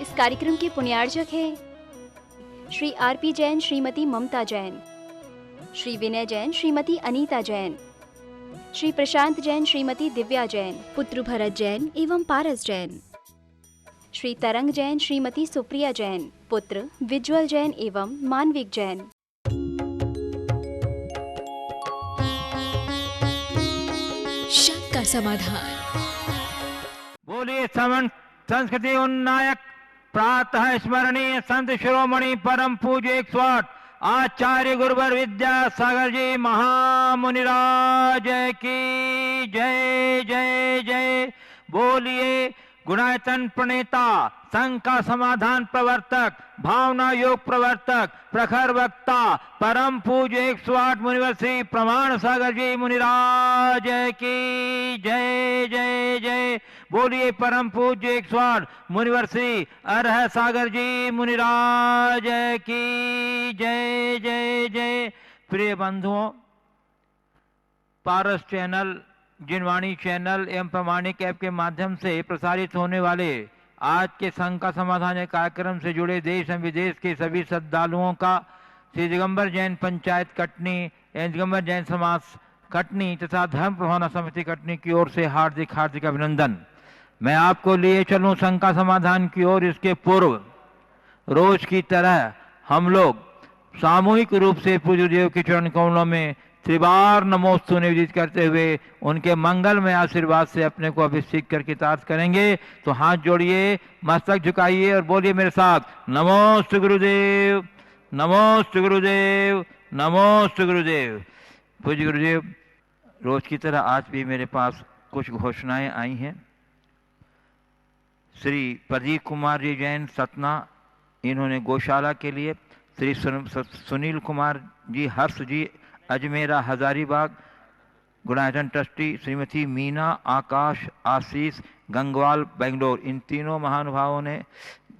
इस कार्यक्रम के पुण्यार्चक हैं श्री आरपी जैन, श्रीमती ममता जैन, श्री विनय जैन, श्रीमती अनीता जैन, श्री प्रशांत जैन, श्रीमती दिव्या जैन, पुत्र भरत जैन एवं पारस जैन, श्री तरंग जैन, श्रीमती सुप्रिया जैन, पुत्र विज्वल जैन एवं मानविक जैन। शंका समाधान। बोलिए समन संस्कृति उन्नायक प्रातः स्मरणीय संत शिरोमणि परम पूज्य 108 आचार्य गुरुवर विद्यासागर जी महामुनिराज की जय जय जय। बोलिए गुणायतन प्रणेता, संघ का समाधान प्रवर्तक, भावना योग प्रवर्तक, प्रखर वक्ता, परम पूज्य 108 मुनिवर श्री प्रमाण सागर जी मुनिराज की जय जय जय। बोलिए परम पूज्य 108 मुनिवर श्री अरह सागर जी मुनिराज की जय जय जय। प्रिय बंधुओं, पारस चैनल, जिनवाणी चैनल एवं प्रमाणिक ऐप के माध्यम से प्रसारित होने वाले आज के संघ का समाधान कार्यक्रम से जुड़े देश एवं विदेश के सभी श्रद्धालुओं का श्री दिगंबर जैन पंचायत कटनी एवं दिगंबर जैन समाज कटनी तथा धर्म प्रभावना समिति कटनी की ओर से हार्दिक हार्दिक अभिनंदन। मैं आपको लिए चलूं संघ का समाधान की ओर। इसके पूर्व रोज की तरह हम लोग सामूहिक रूप से पूज्य देव के चरण कमलों में त्रिबार नमोस्तु निवेदित करते हुए उनके मंगलमय आशीर्वाद से अपने को अभिषेक कर कृतार्थ करेंगे। तो हाथ जोड़िए, मस्तक झुकाइए और बोलिए मेरे साथ, नमोस्तु गुरुदेव, नमोस्तु गुरुदेव, नमोस्तु गुरुदेव। पूज्य गुरुदेव, रोज की तरह आज भी मेरे पास कुछ घोषणाएं आई हैं। श्री प्रदीप कुमार जी जैन सतना, इन्होंने गौशाला के लिए, श्री सुनील कुमार जी हर्ष जी अजमेरा हजारीबाग गुणायतन ट्रस्टी, श्रीमती मीना आकाश आशीष गंगवाल बेंगलोर, इन तीनों महानुभावों ने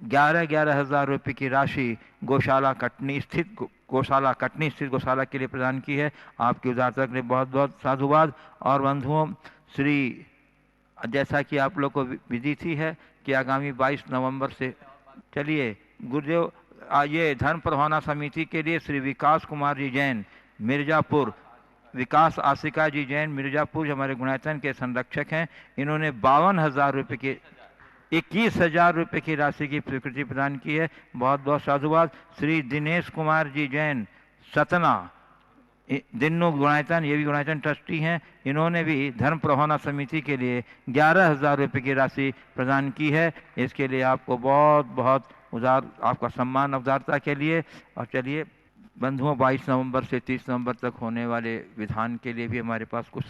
11,000 रुपये की राशि गौशाला कटनी स्थित गौशाला के लिए प्रदान की है। आपकी उदारता के लिए बहुत बहुत साधुवाद। और बंधुओं, श्री जैसा कि आप लोग को विदित है कि आगामी 22 नवंबर से चलिए गुरुदेव ये धर्म प्रभावना समिति के लिए श्री विकास कुमार जी जैन मिर्जापुर, विकास आशिका जी जैन मिर्जापुर हमारे गुणायतन के संरक्षक हैं। इन्होंने 52,000 रुपये की 21,000 रुपये की राशि की स्वीकृति प्रदान की है। बहुत बहुत साधुवाद। श्री दिनेश कुमार जी जैन सतना, दिन्नू गुणायतन, ये भी गुणायतन ट्रस्टी हैं, इन्होंने भी धर्म प्रभावना समिति के लिए 11,000 रुपये की राशि प्रदान की है। इसके लिए आपको बहुत बहुत उदार आपका सम्मान उदारता के लिए। और चलिए बंधुओं, 22 नवंबर से 30 नवंबर तक होने वाले विधान के लिए भी हमारे पास कुछ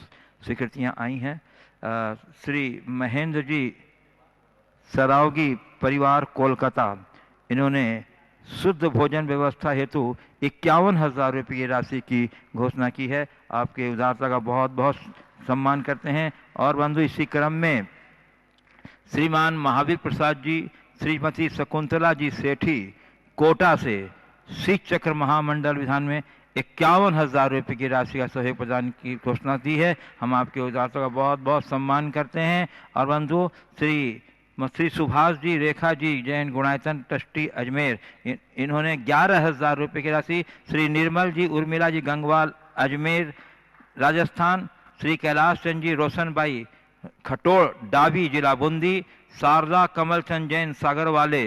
स्वीकृतियां आई हैं। श्री महेंद्र जी सरावगी परिवार कोलकाता, इन्होंने शुद्ध भोजन व्यवस्था हेतु 51,000 रुपये की राशि की घोषणा की है। आपके उदारता का बहुत बहुत सम्मान करते हैं। और बंधु, इसी क्रम में श्रीमान महावीर प्रसाद जी, श्रीमती शकुंतला जी सेठी कोटा से शीत चक्र महामंडल विधान में 51,000 रुपये की राशि का सहयोग प्रदान की घोषणा दी है। हम आपके उदारता का बहुत बहुत सम्मान करते हैं। और बंधु, श्री सुभाष जी रेखा जी जैन गुणायतन ट्रस्टी अजमेर, इन्होंने 11,000 रुपये की राशि, श्री निर्मल जी उर्मिला जी गंगवाल अजमेर राजस्थान, श्री कैलाश चंद जी रोशनबाई खटोड़ डाबी जिला बूंदी, शारदा कमल चंद जैन सागर वाले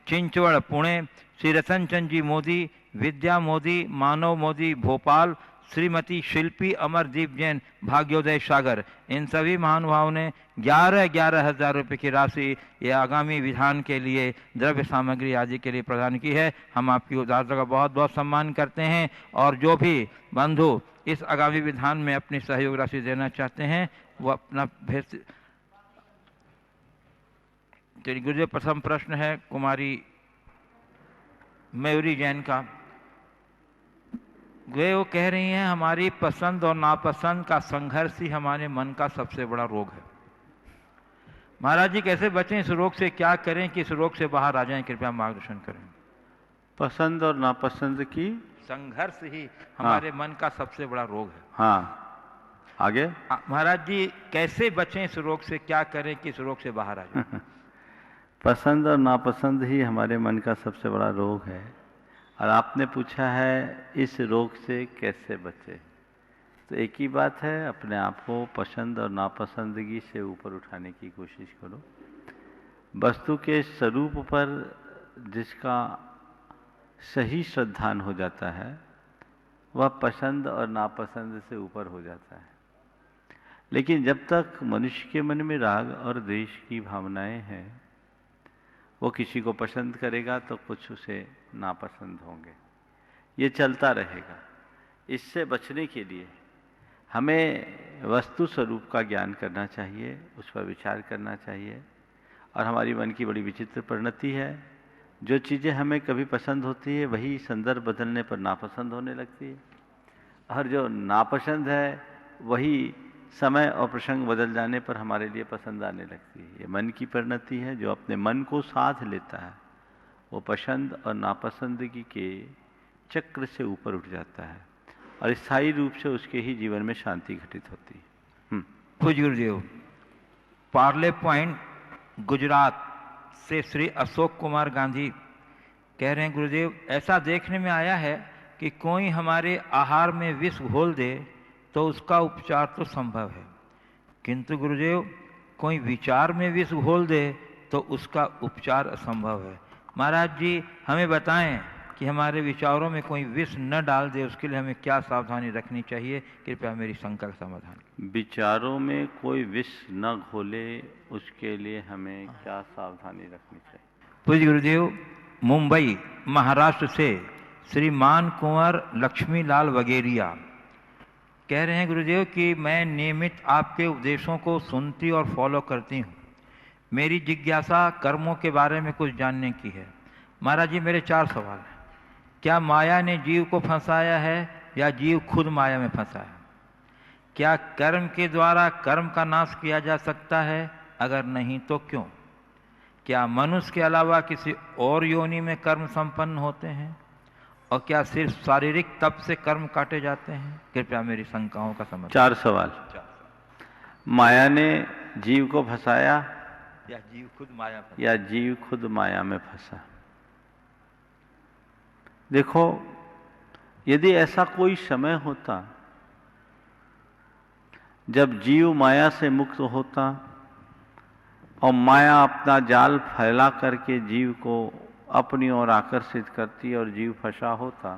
चिंचवड़ पुणे, श्री रतन चंद जी मोदी विद्या मोदी मानव मोदी भोपाल, श्रीमती शिल्पी अमरदीप जैन भाग्योदय सागर, इन सभी महानुभावों ने 11,000 रुपये की राशि ये आगामी विधान के लिए द्रव्य सामग्री आदि के लिए प्रदान की है। हम आपकी उदारता का बहुत बहुत सम्मान करते हैं। और जो भी बंधु इस आगामी विधान में अपनी सहयोग राशि देना चाहते हैं वो अपना भेज। गुरुदेव, प्रथम प्रश्न है कुमारी मयूरी जैन का। वे वो कह रही हैं, हमारी पसंद और नापसंद का संघर्ष ही हमारे मन का सबसे बड़ा रोग है। महाराज जी, कैसे बचें इस रोग से, क्या करें कि इस रोग से बाहर आ जाएं? कृपया मार्गदर्शन करें। पसंद और नापसंद की संघर्ष ही हमारे मन का सबसे बड़ा रोग है। हाँ, आगे महाराज जी, कैसे बचें इस रोग से, क्या करें कि इस रोग से बाहर आ जाएं? पसंद और नापसंद ही हमारे मन का सबसे बड़ा रोग है। और आपने पूछा है इस रोग से कैसे बचे, तो एक ही बात है, अपने आप को पसंद और नापसंदगी से ऊपर उठाने की कोशिश करो। वस्तु के स्वरूप पर जिसका सही श्रद्धान हो जाता है वह पसंद और नापसंद से ऊपर हो जाता है। लेकिन जब तक मनुष्य के मन में राग और द्वेष की भावनाएं हैं, वो किसी को पसंद करेगा तो कुछ उसे नापसंद होंगे, ये चलता रहेगा। इससे बचने के लिए हमें वस्तु स्वरूप का ज्ञान करना चाहिए, उस पर विचार करना चाहिए। और हमारी मन की बड़ी विचित्र प्रवृत्ति है, जो चीज़ें हमें कभी पसंद होती है वही संदर्भ बदलने पर नापसंद होने लगती है, और जो नापसंद है वही समय और प्रसंग बदल जाने पर हमारे लिए पसंद आने लगती है। ये मन की प्रवृत्ति है। जो अपने मन को साध लेता है वो पसंद और नापसंदगी के चक्र से ऊपर उठ जाता है और स्थायी रूप से उसके ही जीवन में शांति घटित होती है। पूज्य गुरुदेव, पार्ले पॉइंट गुजरात से श्री अशोक कुमार गांधी कह रहे हैं, गुरुदेव ऐसा देखने में आया है कि कोई हमारे आहार में विष घोल दे तो उसका उपचार तो संभव है, किंतु गुरुदेव कोई विचार में विष घोल दे तो उसका उपचार असंभव है। महाराज जी हमें बताएं कि हमारे विचारों में कोई विष न डाल दे, उसके लिए हमें क्या सावधानी रखनी चाहिए, कृपया मेरी शंका का समाधान। विचारों में कोई विष न घोले, उसके लिए हमें क्या सावधानी रखनी चाहिए? पूज्य गुरुदेव, मुंबई महाराष्ट्र से श्रीमान कुंवर लक्ष्मीलाल वगेरिया कह रहे हैं, गुरुदेव कि मैं नियमित आपके उपदेशों को सुनती और फॉलो करती हूँ। मेरी जिज्ञासा कर्मों के बारे में कुछ जानने की है। महाराज जी मेरे 4 सवाल हैं। क्या माया ने जीव को फंसाया है या जीव खुद माया में फंसा है? क्या कर्म के द्वारा कर्म का नाश किया जा सकता है? अगर नहीं तो क्यों? क्या मनुष्य के अलावा किसी और योनि में कर्म संपन्न होते हैं? और क्या सिर्फ शारीरिक तप से कर्म काटे जाते हैं? कृपया मेरी शंकाओं का समाधान। 4 सवाल। माया ने जीव को फंसाया या जीव खुद माया फंसा? या जीव खुद माया में फंसा? देखो, यदि ऐसा कोई समय होता जब जीव माया से मुक्त होता और माया अपना जाल फैला करके जीव को अपनी ओर आकर्षित करती और जीव फंसा होता,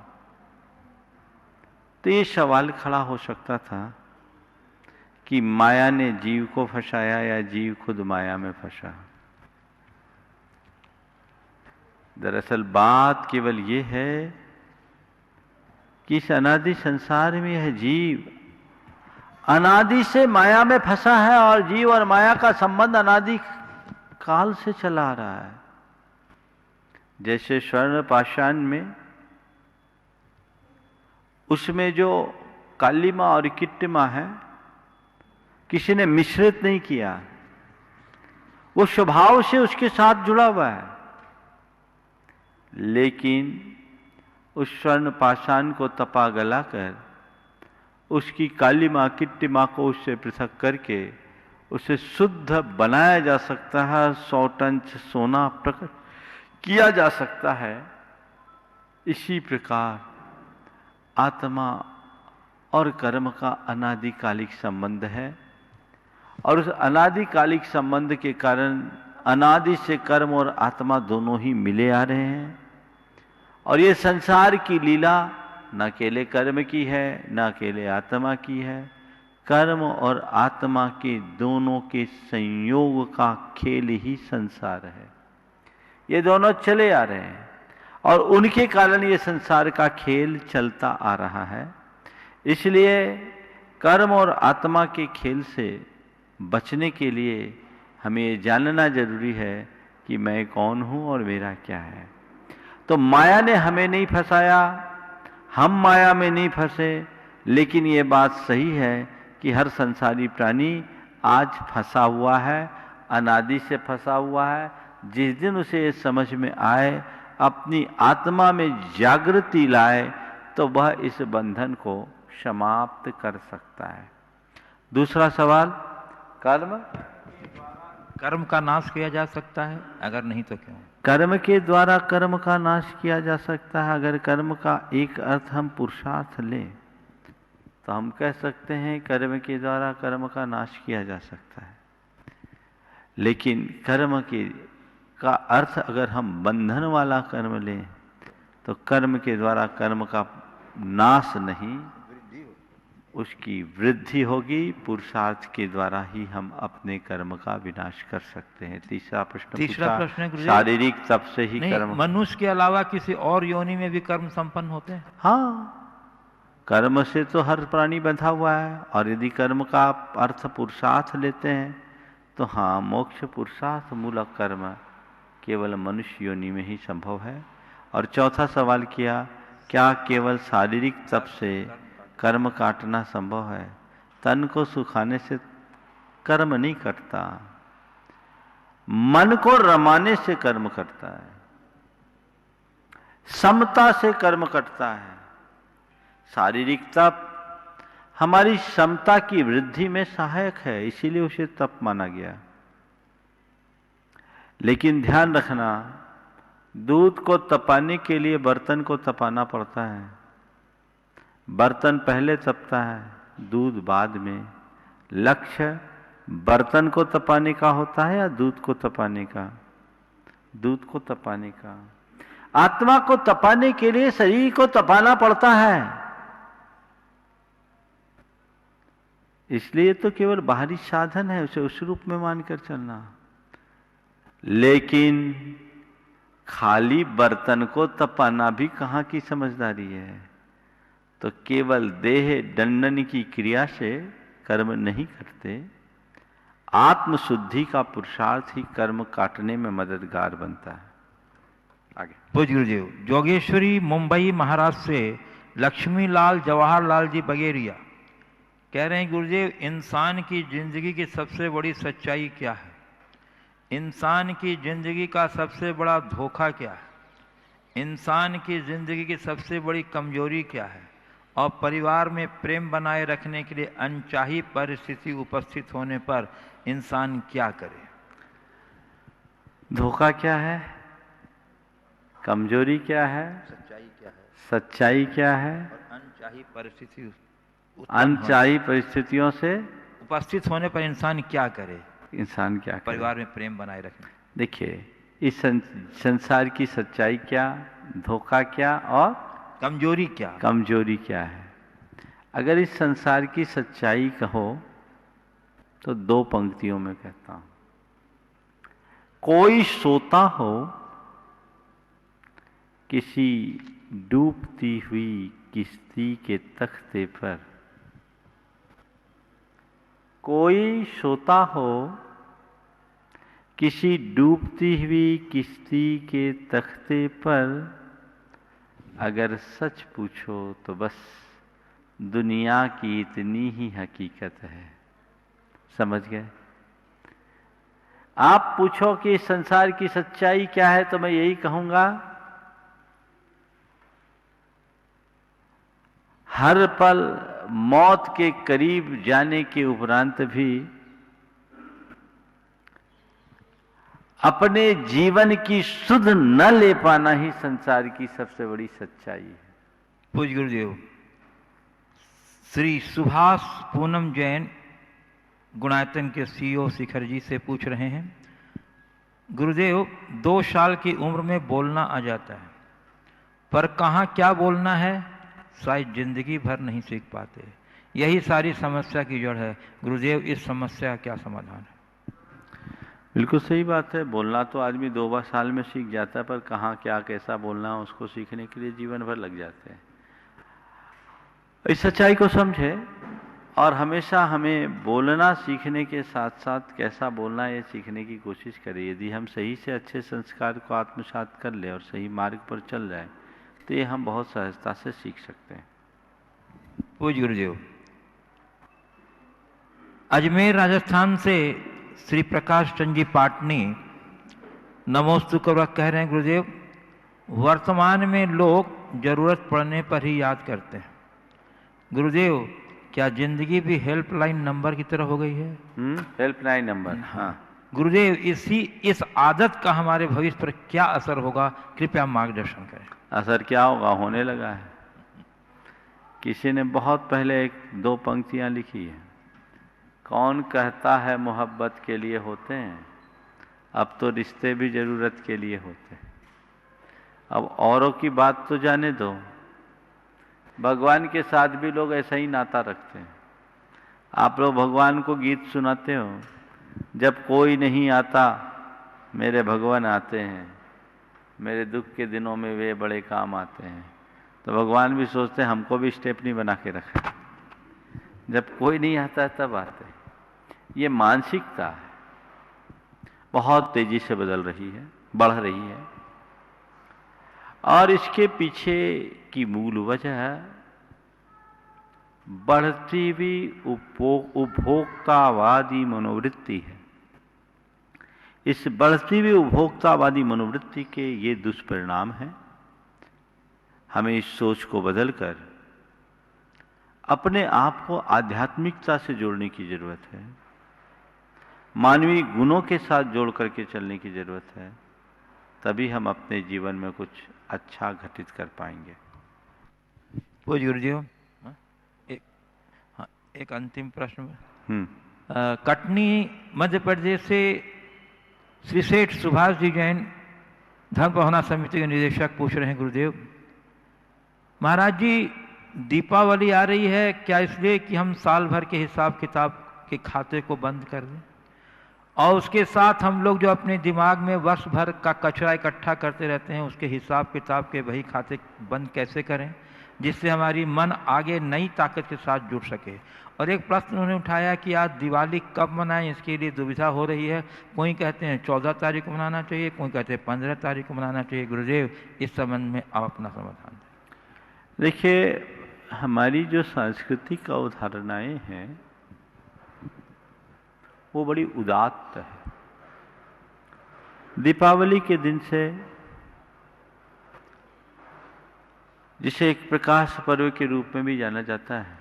तो ये सवाल खड़ा हो सकता था कि माया ने जीव को फंसाया या जीव खुद माया में फंसा। दरअसल बात केवल ये है कि इस अनादि संसार में यह जीव अनादि से माया में फंसा है और जीव और माया का संबंध अनादि काल से चला आ रहा है। जैसे स्वर्ण पाषाण में उसमें जो कालिमा और किट्टिमा है किसी ने मिश्रित नहीं किया, वो स्वभाव से उसके साथ जुड़ा हुआ है। लेकिन उस स्वर्ण पाषाण को तपा गला कर उसकी कालिमा किट्टिमा को उससे पृथक करके उसे शुद्ध बनाया जा सकता है, 100 टन सोना प्रकट किया जा सकता है। इसी प्रकार आत्मा और कर्म का अनादिकालिक संबंध है और उस अनादिकालिक संबंध के कारण अनादि से कर्म और आत्मा दोनों ही मिले आ रहे हैं। और ये संसार की लीला न अकेले कर्म की है न अकेले आत्मा की है, कर्म और आत्मा के दोनों के संयोग का खेल ही संसार है। ये दोनों चले आ रहे हैं और उनके कारण ये संसार का खेल चलता आ रहा है। इसलिए कर्म और आत्मा के खेल से बचने के लिए हमें ये जानना जरूरी है कि मैं कौन हूँ और मेरा क्या है। तो माया ने हमें नहीं फंसाया, हम माया में नहीं फंसे, लेकिन ये बात सही है कि हर संसारी प्राणी आज फंसा हुआ है, अनादि से फंसा हुआ है। जिस दिन उसे ये समझ में आए, अपनी आत्मा में जागृति लाए, तो वह इस बंधन को समाप्त कर सकता है। दूसरा सवाल, कर्म कर्म का नाश किया जा सकता है, अगर नहीं तो क्यों? कर्म के द्वारा कर्म का नाश किया जा सकता है। अगर कर्म का एक अर्थ हम पुरुषार्थ लें तो हम कह सकते हैं कर्म के द्वारा कर्म का नाश किया जा सकता है। लेकिन कर्म का अर्थ अगर हम बंधन वाला कर्म लें तो कर्म के द्वारा कर्म का नाश नहीं, उसकी वृद्धि होगी। पुरुषार्थ के द्वारा ही हम अपने कर्म का विनाश कर सकते हैं। तीसरा प्रश्न है गुरुदेव, शारीरिक तप से ही कर्म। मनुष्य के अलावा किसी और योनि में भी कर्म संपन्न होते हैं? हाँ, कर्म से तो हर प्राणी बंधा हुआ है। और यदि कर्म का अर्थ पुरुषार्थ लेते हैं तो हाँ, मोक्ष पुरुषार्थ मूलक कर्म केवल मनुष्य योनि में ही संभव है। और चौथा सवाल किया, क्या केवल शारीरिक तप से कर्म काटना संभव है? तन को सुखाने से कर्म नहीं कटता, मन को रमाने से कर्म कटता है, समता से कर्म कटता है। शारीरिक तप हमारी क्षमता की वृद्धि में सहायक है, इसीलिए उसे तप माना गया। लेकिन ध्यान रखना, दूध को तपाने के लिए बर्तन को तपाना पड़ता है। बर्तन पहले तपता है, दूध बाद में। लक्ष्य बर्तन को तपाने का होता है या दूध को तपाने का? दूध को तपाने का। आत्मा को तपाने के लिए शरीर को तपाना पड़ता है। इसलिए तो केवल बाहरी साधन है, उसे उस रूप में मानकर चलना। लेकिन खाली बर्तन को तपाना भी कहाँ की समझदारी है? तो केवल देह दंडन की क्रिया से कर्म नहीं करते, आत्मशुद्धि का पुरुषार्थ ही कर्म काटने में मददगार बनता है। आगे पूज्य गुरुदेव, जोगेश्वरी मुंबई महाराष्ट्र से लक्ष्मीलाल जवाहरलाल जी बगेरिया कह रहे हैं, गुरुदेव इंसान की जिंदगी की सबसे बड़ी सच्चाई क्या है? इंसान की जिंदगी का सबसे बड़ा धोखा क्या है? इंसान की जिंदगी की सबसे बड़ी कमजोरी क्या है? और परिवार में प्रेम बनाए रखने के लिए अनचाही परिस्थिति उपस्थित होने पर इंसान क्या करे? धोखा क्या है? कमजोरी क्या है? सच्चाई क्या है? सच्चाई क्या है? और अनचाही परिस्थितियों से उपस्थित होने पर इंसान क्या करे? इंसान क्या करे? परिवार में प्रेम बनाए रखने। देखिए, इस संसार की सच्चाई क्या, धोखा क्या और कमजोरी क्या? कमजोरी क्या है? अगर इस संसार की सच्चाई कहो तो दो पंक्तियों में कहता हूं। कोई सोता हो किसी डूबती हुई किश्ती के तख्ते पर, कोई सोता हो किसी डूबती हुई किश्ती के तख्ते पर, अगर सच पूछो तो बस दुनिया की इतनी ही हकीकत है। समझ गए? आप पूछो कि संसार की सच्चाई क्या है तो मैं यही कहूंगा, हर पल मौत के करीब जाने के उपरांत भी अपने जीवन की सुध न ले पाना ही संसार की सबसे बड़ी सच्चाई है। पूज्य गुरुदेव, श्री सुभाष पूनम जैन गुणायतन के सीईओ शिखर जी से पूछ रहे हैं, गुरुदेव 2 साल की उम्र में बोलना आ जाता है, पर कहाँ क्या बोलना है शायद जिंदगी भर नहीं सीख पाते। यही सारी समस्या की जड़ है। गुरुदेव, इस समस्या का क्या समाधान है? बिल्कुल सही बात है। बोलना तो आदमी 2 साल में सीख जाता है, पर कहाँ क्या कैसा बोलना है उसको सीखने के लिए जीवन भर लग जाते हैं। इस सच्चाई को समझे और हमेशा हमें बोलना सीखने के साथ साथ कैसा बोलना है ये सीखने की कोशिश करें। यदि हम सही से अच्छे संस्कार को आत्मसात कर ले और सही मार्ग पर चल जाए तो ये हम बहुत सहजता से सीख सकते हैं। पूज्य गुरुदेव, अजमेर राजस्थान से श्री प्रकाश चंद जी पाटनी नमोस्तु कवरक कह रहे हैं, गुरुदेव वर्तमान में लोग जरूरत पड़ने पर ही याद करते हैं। गुरुदेव, क्या जिंदगी भी हेल्पलाइन नंबर की तरह हो गई है? हेल्पलाइन नंबर, हाँ। गुरुदेव इस आदत का हमारे भविष्य पर क्या असर होगा, कृपया मार्गदर्शन करें। असर क्या होगा, होने लगा है। किसी ने बहुत पहले एक दो पंक्तियां लिखी है, कौन कहता है मोहब्बत के लिए होते हैं, अब तो रिश्ते भी जरूरत के लिए होते हैं। अब औरों की बात तो जाने दो, भगवान के साथ भी लोग ऐसा ही नाता रखते हैं। आप लोग भगवान को गीत सुनाते हो, जब कोई नहीं आता मेरे भगवान आते हैं, मेरे दुख के दिनों में वे बड़े काम आते हैं। तो भगवान भी सोचते हैं हमको भी स्टेपनी बना के रखा, जब कोई नहीं आता तब आते। ये मानसिकता है, बहुत तेजी से बदल रही है, बढ़ रही है। और इसके पीछे की मूल वजह बढ़ती हुई उपभोक्तावादी मनोवृत्ति है। इस बढ़ती हुई उपभोक्तावादी मनोवृत्ति के ये दुष्परिणाम हैं। हमें इस सोच को बदलकर अपने आप को आध्यात्मिकता से जोड़ने की जरूरत है, मानवीय गुणों के साथ जोड़ करके चलने की जरूरत है, तभी हम अपने जीवन में कुछ अच्छा घटित कर पाएंगे। वो गुरुदेव एक अंतिम प्रश्न। कटनी मध्य प्रदेश से श्री सेठ सुभाष जी जैन धर्म भावना समिति के निदेशक पूछ रहे हैं, गुरुदेव महाराज जी दीपावली आ रही है, क्या इसलिए कि हम साल भर के हिसाब किताब के खाते को बंद कर दें, और उसके साथ हम लोग जो अपने दिमाग में वर्ष भर का कचरा इकट्ठा करते रहते हैं उसके हिसाब किताब के वही खाते बंद कैसे करें जिससे हमारी मन आगे नई ताकत के साथ जुड़ सके। और एक प्रश्न उन्होंने उठाया कि आज दिवाली कब मनाएं, इसके लिए दुविधा हो रही है। कोई कहते हैं 14 तारीख को मनाना चाहिए, कोई कहते हैं 15 तारीख को मनाना चाहिए। गुरुदेव इस संबंध में आप अपना समाधान दें। देखिए, हमारी जो सांस्कृतिक अवधारणाएं हैं वो बड़ी उदात्त है। दीपावली के दिन से, जिसे एक प्रकाश पर्व के रूप में भी जाना जाता है,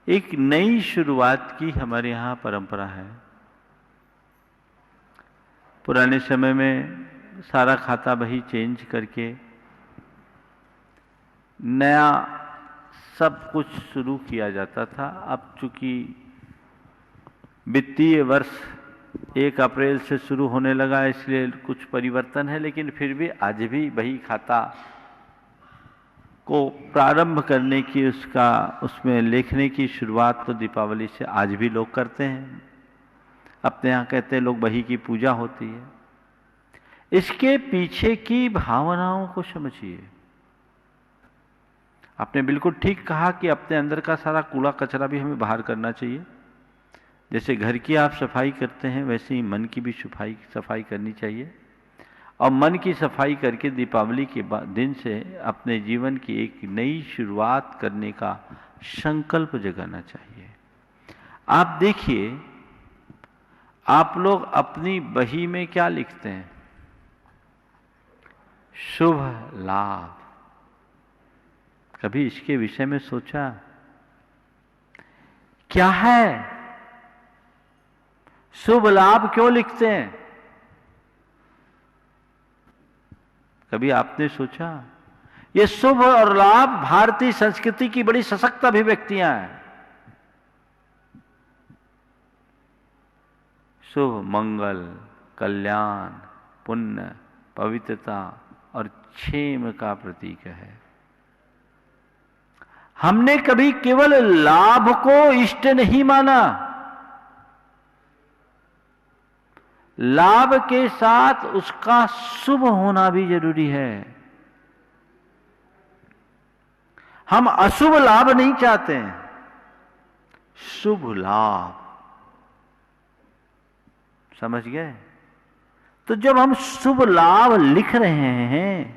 एक नई शुरुआत की हमारे यहाँ परंपरा है। पुराने समय में सारा खाता बही चेंज करके नया सब कुछ शुरू किया जाता था। अब चूंकि वित्तीय वर्ष 1 अप्रैल से शुरू होने लगा, इसलिए कुछ परिवर्तन है, लेकिन फिर भी आज भी बही खाता को प्रारंभ करने की, उसमें लिखने की शुरुआत तो दीपावली से आज भी लोग करते हैं। अपने यहाँ कहते हैं लोग बही की पूजा होती है। इसके पीछे की भावनाओं को समझिए। आपने बिल्कुल ठीक कहा कि अपने अंदर का सारा कूड़ा कचरा भी हमें बाहर करना चाहिए। जैसे घर की आप सफाई करते हैं वैसे ही मन की भी सफाई करनी चाहिए, और मन की सफाई करके दीपावली के दिन से अपने जीवन की एक नई शुरुआत करने का संकल्प जगाना चाहिए। आप देखिए, आप लोग अपनी बही में क्या लिखते हैं? शुभ लाभ। कभी इसके विषय में सोचा क्या है? शुभ लाभ क्यों लिखते हैं? कभी आपने सोचा? ये शुभ और लाभ भारतीय संस्कृति की बड़ी सशक्त अभिव्यक्तियां हैं। शुभ, मंगल, कल्याण, पुण्य, पवित्रता और क्षेम का प्रतीक है। हमने कभी केवल लाभ को इष्ट नहीं माना, लाभ के साथ उसका शुभ होना भी जरूरी है। हम अशुभ लाभ नहीं चाहते हैं, शुभ लाभ। समझ गए? तो जब हम शुभ लाभ लिख रहे हैं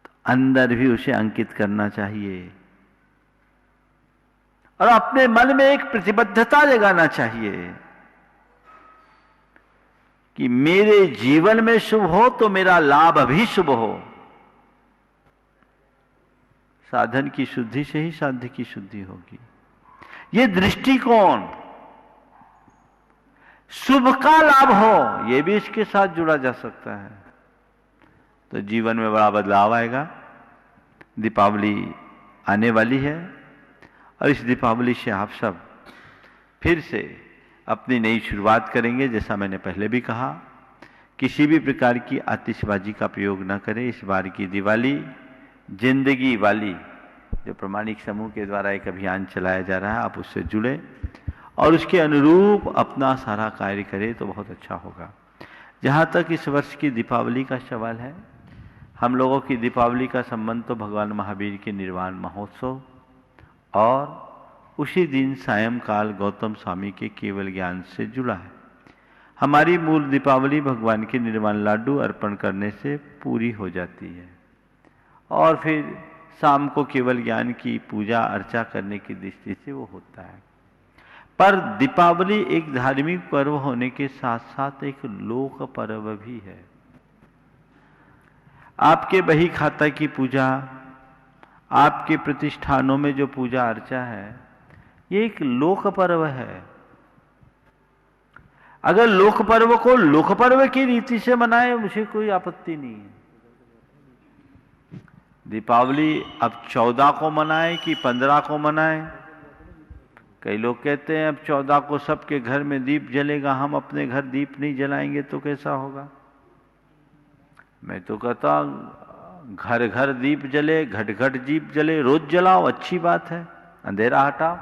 तो अंदर भी उसे अंकित करना चाहिए और अपने मन में एक प्रतिबद्धता जगाना चाहिए कि मेरे जीवन में शुभ हो तो मेरा लाभ भी शुभ हो। साधन की शुद्धि से ही साध्य की शुद्धि होगी। ये दृष्टिकोण शुभ का लाभ हो, यह भी इसके साथ जुड़ा जा सकता है। तो जीवन में बड़ा बदलाव आएगा। दीपावली आने वाली है और इस दीपावली से आप सब फिर से अपनी नई शुरुआत करेंगे। जैसा मैंने पहले भी कहा, किसी भी प्रकार की आतिशबाजी का प्रयोग न करें। इस बार की दिवाली जिंदगी वाली जो प्रामाणिक समूह के द्वारा एक अभियान चलाया जा रहा है, आप उससे जुड़े और उसके अनुरूप अपना सारा कार्य करें तो बहुत अच्छा होगा। जहाँ तक इस वर्ष की दीपावली का सवाल है, हम लोगों की दीपावली का संबंध तो भगवान महावीर के निर्वाण महोत्सव और उसी दिन सायंकाल गौतम स्वामी के केवल ज्ञान से जुड़ा है। हमारी मूल दीपावली भगवान के निर्वाण लाडू अर्पण करने से पूरी हो जाती है और फिर शाम को केवल ज्ञान की पूजा अर्चा करने की दृष्टि से वो होता है। पर दीपावली एक धार्मिक पर्व होने के साथ साथ एक लोक पर्व भी है। आपके बही खाता की पूजा, आपके प्रतिष्ठानों में जो पूजा अर्चा है, ये एक लोक पर्व है। अगर लोक पर्व को लोक पर्व की रीति से मनाए, मुझे कोई आपत्ति नहीं है। दीपावली अब 14 को मनाए कि 15 को मनाए। कई लोग कहते हैं अब 14 को सबके घर में दीप जलेगा, हम अपने घर दीप नहीं जलाएंगे तो कैसा होगा। मैं तो कहता घर घर दीप जले, घट घट दीप जले, रोज जलाओ, अच्छी बात है, अंधेरा हटाओ।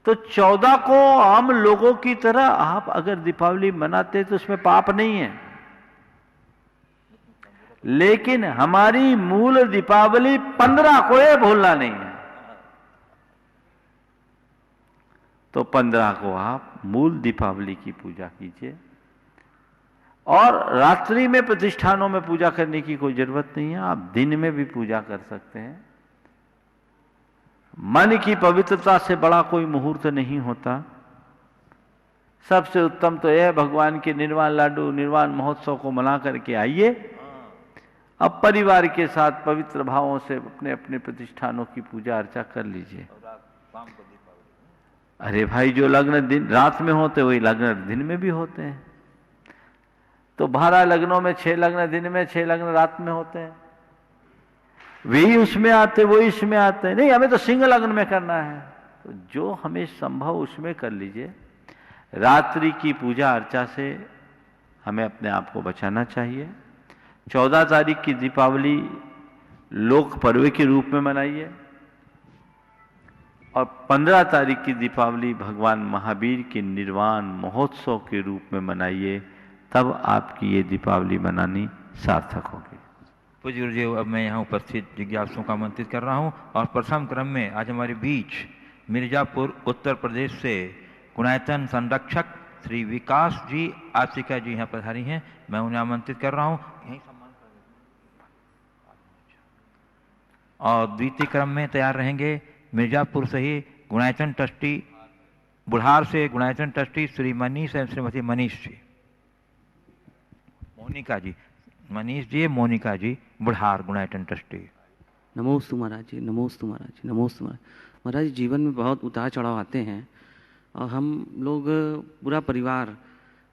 तो 14 को आम लोगों की तरह आप अगर दीपावली मनाते तो उसमें पाप नहीं है, लेकिन हमारी मूल दीपावली 15 को ये भूलना नहीं है। तो 15 को आप मूल दीपावली की पूजा कीजिए और रात्रि में प्रतिष्ठानों में पूजा करने की कोई जरूरत नहीं है, आप दिन में भी पूजा कर सकते हैं। मन की पवित्रता से बड़ा कोई मुहूर्त नहीं होता। सबसे उत्तम तो यह भगवान के निर्वाण लाडू निर्वाण महोत्सव को मना करके आइए, अब परिवार के साथ पवित्र भावों से अपने अपने प्रतिष्ठानों की पूजा अर्चा कर लीजिए। अरे भाई, जो लग्न दिन रात में होते वही लग्न दिन में भी होते हैं। तो 12 लग्नों में 6 लग्न दिन में, 6 लग्न रात में होते हैं। वही उसमें आते, वो इसमें आते हैं। नहीं, हमें तो सिंह लग्न में करना है, तो जो हमें संभव उसमें कर लीजिए। रात्रि की पूजा अर्चा से हमें अपने आप को बचाना चाहिए। 14 तारीख की दीपावली लोक पर्व के रूप में मनाइए और 15 तारीख की दीपावली भगवान महावीर के निर्वाण महोत्सव के रूप में मनाइए, तब आपकी ये दीपावली मनानी सार्थक होगी। पूज्य गुरुजी, अब मैं यहाँ उपस्थित जिज्ञासुओं का आमंत्रित कर रहा हूँ और प्रथम क्रम में आज हमारे बीच मिर्जापुर उत्तर प्रदेश से गुणायतन संरक्षक श्री विकास जी आशिका जी यहाँ पधारी हैं। मैं उन्हें आमंत्रित कर रहा हूँ, यही सम्मान कर। और द्वितीय क्रम में तैयार रहेंगे मिर्जापुर से ही गुणायतन ट्रस्टी, बुढ़ार से गुणायतन ट्रस्टी श्री मनीष एवं श्रीमती मनीष जी, मोनिका जी, मनीष जी, मोनिका जी, बुढ़ार गुणायतन ट्रस्टी। नमोस्तु महाराज जी, नमोस्तु महाराज जी, नमोस्तु महाराज। महाराज जी, जीवन में बहुत उतार चढ़ाव आते हैं और हम लोग पूरा परिवार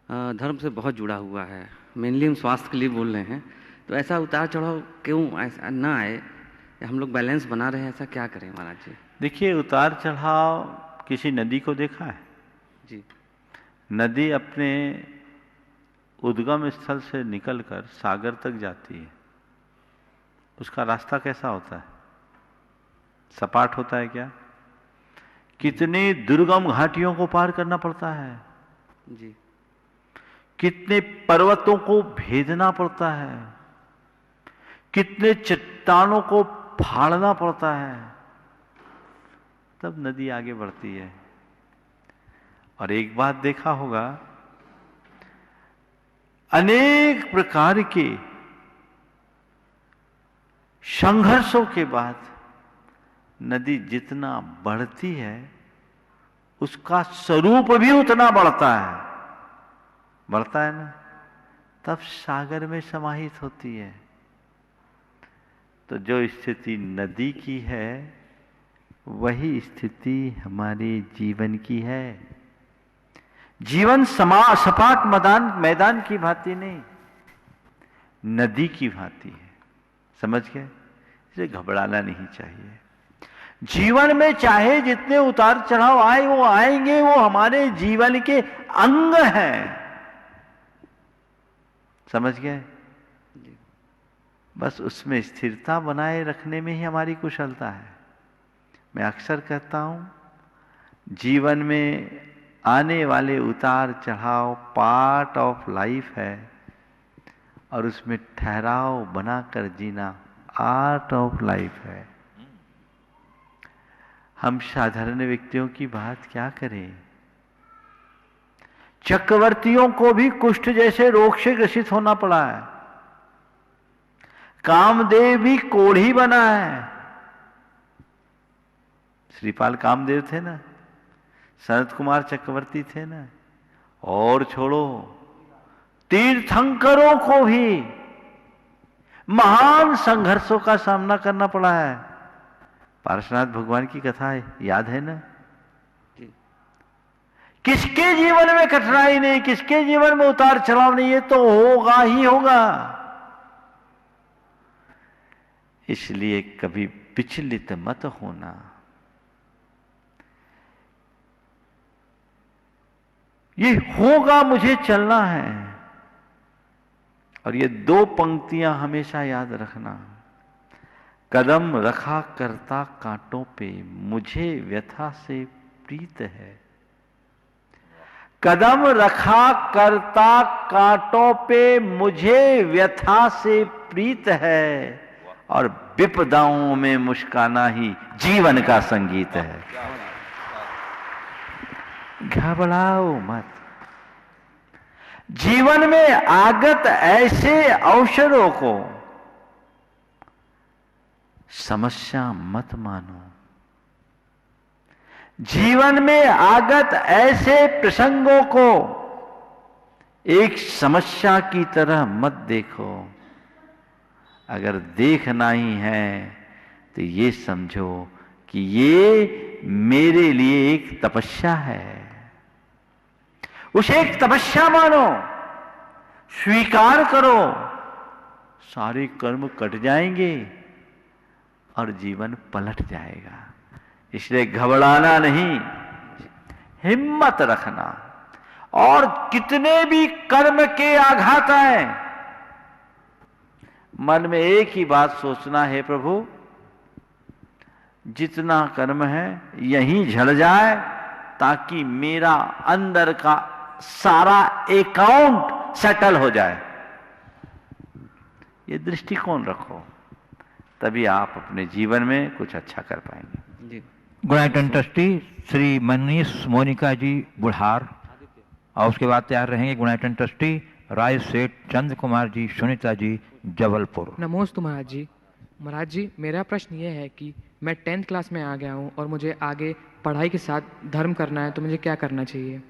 धर्म से बहुत जुड़ा हुआ है। मेनली हम स्वास्थ्य के लिए बोल रहे हैं, तो ऐसा उतार चढ़ाव क्यों ऐसा ना आए, हम लोग बैलेंस बना रहे हैं, ऐसा क्या करें महाराज जी? देखिए, उतार चढ़ाव किसी नदी को देखा है जी? नदी अपने उद्गम स्थल से निकलकर सागर तक जाती है, उसका रास्ता कैसा होता है? सपाट होता है क्या? कितनी दुर्गम घाटियों को पार करना पड़ता है जी, कितने पर्वतों को भेदना पड़ता है, कितने चट्टानों को फाड़ना पड़ता है, तब नदी आगे बढ़ती है। और एक बात देखा होगा, अनेक प्रकार के संघर्षों के बाद नदी जितना बढ़ती है उसका स्वरूप भी उतना बढ़ता है ना, तब सागर में समाहित होती है। तो जो स्थिति नदी की है वही स्थिति हमारे जीवन की है। जीवन सपाट मैदान की भांति नहीं, नदी की भांति है। समझ गए? इसे घबराना नहीं चाहिए। जीवन में चाहे जितने उतार चढ़ाव आए वो आएंगे, वो हमारे जीवन के अंग हैं। समझ गए? बस उसमें स्थिरता बनाए रखने में ही हमारी कुशलता है। मैं अक्सर कहता हूं, जीवन में आने वाले उतार चढ़ाव पार्ट ऑफ लाइफ है और उसमें ठहराव बनाकर जीना आर्ट ऑफ लाइफ है। हम साधारण व्यक्तियों की बात क्या करें? चक्रवर्तियों को भी कुष्ठ जैसे रोग से ग्रसित होना पड़ा है। कामदेव भी कोढ़ी बना है। श्रीपाल कामदेव थे ना, सनत कुमार चक्रवर्ती थे ना, और छोड़ो, तीर्थंकरों को भी महान संघर्षों का सामना करना पड़ा है। पार्श्वनाथ भगवान की कथा याद है ना? किसके जीवन में कठिनाई नहीं, किसके जीवन में उतार चढ़ाव नहीं, ये तो होगा ही होगा। इसलिए कभी विचलित मत होना। ये होगा, मुझे चलना है। और ये दो पंक्तियां हमेशा याद रखना। कदम रखा करता कांटों पे, मुझे व्यथा से प्रीत है। कदम रखा करता कांटों पे, मुझे व्यथा से प्रीत है। और विपदाओं में मुस्काना ही जीवन का संगीत है। घबराओ मत। जीवन में आगत ऐसे अवसरों को समस्या मत मानो। जीवन में आगत ऐसे प्रसंगों को एक समस्या की तरह मत देखो। अगर देखना ही है तो ये समझो कि ये मेरे लिए एक तपस्या है। उसे एक तपस्या मानो, स्वीकार करो। सारे कर्म कट जाएंगे और जीवन पलट जाएगा। इसलिए घबराना नहीं, हिम्मत रखना। और कितने भी कर्म के आघात आए, मन में एक ही बात सोचना है, प्रभु जितना कर्म है यहीं झड़ जाए, ताकि मेरा अंदर का सारा अकाउंट सेटल हो जाए। ये दृष्टिकोण रखो, तभी आप अपने जीवन में कुछ अच्छा कर पाएंगे। गुणायतन ट्रस्टी श्री मनीष मोनिका जी बुढ़ार, और उसके बाद तैयार रहेंगे गुणायतन ट्रस्टी राय सेठ चंद्र कुमार जी सुनीता जी जबलपुर। नमोस्तु महाराज जी। महाराज जी, मेरा प्रश्न ये है कि मैं 10th क्लास में आ गया हूँ और मुझे आगे पढ़ाई के साथ धर्म करना है, तो मुझे क्या करना चाहिए?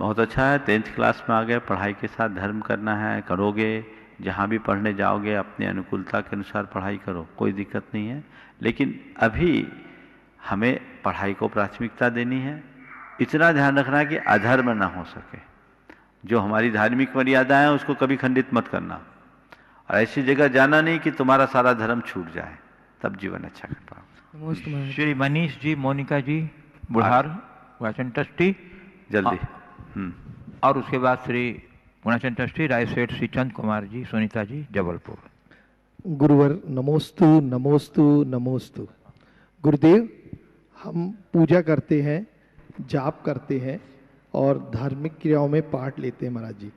बहुत अच्छा है, 10th क्लास में आ गए, पढ़ाई के साथ धर्म करना है, करोगे। जहाँ भी पढ़ने जाओगे अपनी अनुकूलता के अनुसार पढ़ाई करो, कोई दिक्कत नहीं है। लेकिन अभी हमें पढ़ाई को प्राथमिकता देनी है। इतना ध्यान रखना कि अधर्म ना हो सके। जो हमारी धार्मिक मर्यादा है उसको कभी खंडित मत करना, और ऐसी जगह जाना नहीं कि तुम्हारा सारा धर्म छूट जाए, तब जीवन अच्छा कर पाओ। श्री मनीष जी मोनिका जी बुढ़ार गुणाचन ट्रस्टी जल्दी। और उसके बाद श्री गुणाचन ट्रस्टी राय सेठ श्री चंद कुमार जी सुनीता जी जबलपुर। गुरुवर नमोस्तु नमोस्तु नमोस्तु। गुरुदेव, हम पूजा करते हैं, जाप करते हैं और धार्मिक क्रियाओं में पार्ट लेते हैं महाराज जी।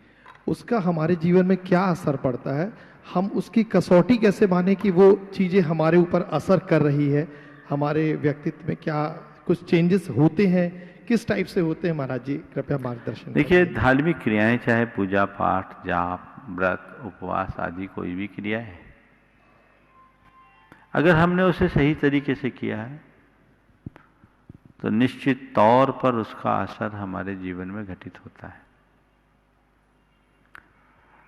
उसका हमारे जीवन में क्या असर पड़ता है? हम उसकी कसौटी कैसे माने कि वो चीज़ें हमारे ऊपर असर कर रही है? हमारे व्यक्तित्व में क्या कुछ चेंजेस होते हैं? किस टाइप से होते हैं महाराज जी? कृपया मार्गदर्शन। देखिए, धार्मिक क्रियाएं चाहे पूजा पाठ, जाप, व्रत, उपवास आदि कोई भी क्रिया है, अगर हमने उसे सही तरीके से किया है तो निश्चित तौर पर उसका असर हमारे जीवन में घटित होता है।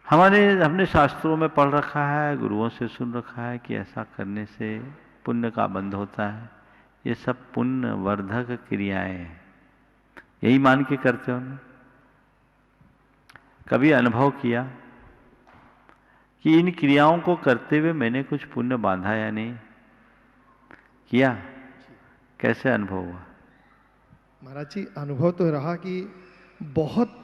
हमने शास्त्रों में पढ़ रखा है, गुरुओं से सुन रखा है कि ऐसा करने से पुण्य का बंध होता है। ये सब पुण्य वर्धक क्रियाएं हैं, यही मान के करते हो ना। कभी अनुभव किया कि इन क्रियाओं को करते हुए मैंने कुछ पुण्य बांधा या नहीं किया? कैसे अनुभव हुआ? महाराज जी, अनुभव तो रहा कि बहुत